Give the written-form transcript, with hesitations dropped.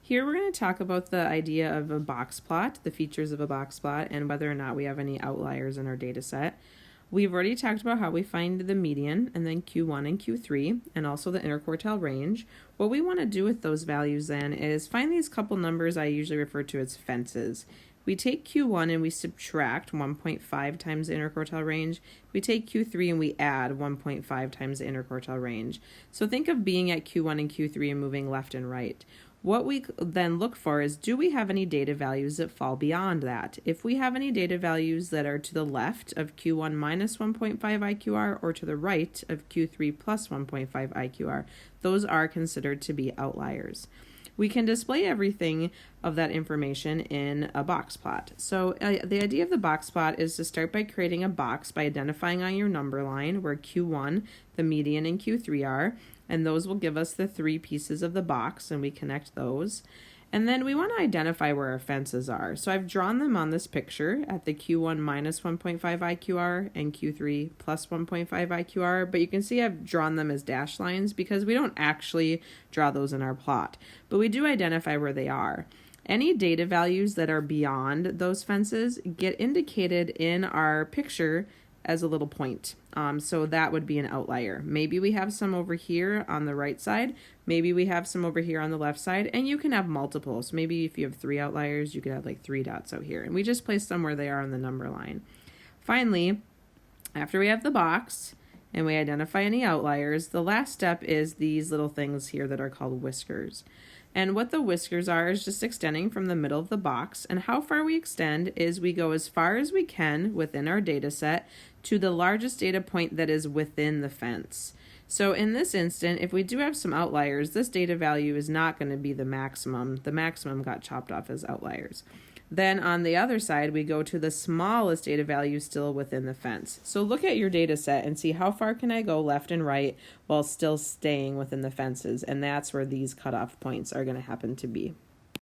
Here we're going to talk about the idea of a box plot, the features of a box plot, and whether or not we have any outliers in our data set. We've already talked about how we find the median and then Q1 and Q3 and also the interquartile range. What we want to do with those values then is find these couple numbers I usually refer to as fences. We take Q1 and we subtract 1.5 times the interquartile range. We take Q3 and we add 1.5 times the interquartile range. So think of being at Q1 and Q3 and moving left and right. What we then look for is, do we have any data values that fall beyond that? If we have any data values that are to the left of Q1 minus 1.5 IQR or to the right of Q3 plus 1.5 IQR, those are considered to be outliers. We can display everything of that information in a box plot. So the idea of the box plot is to start by creating a box by identifying on your number line where Q1, the median, and Q3 are, and those will give us the three pieces of the box, and we connect those. And then we want to identify where our fences are. So I've drawn them on this picture at the Q1 minus 1.5 IQR and Q3 plus 1.5 IQR, but you can see I've drawn them as dashed lines because we don't actually draw those in our plot, but we do identify where they are. Any data values that are beyond those fences get indicated in our picture as a little point. So that would be an outlier. Maybe we have some over here on the right side. Maybe we have some over here on the left side, and you can have multiples. Maybe if you have 3 outliers, you could have like 3 dots out here. And we just place them where they are on the number line. Finally, after we have the box and we identify any outliers, the last step is these little things here that are called whiskers. And what the whiskers are is just extending from the middle of the box. And how far we extend is we go as far as we can within our data set to the largest data point that is within the fence. So in this instant, if we do have some outliers, this data value is not going to be the maximum. The maximum got chopped off as outliers. Then on the other side, we go to the smallest data value still within the fence. So look at your data set and see how far can I go left and right while still staying within the fences. And that's where these cutoff points are going to happen to be.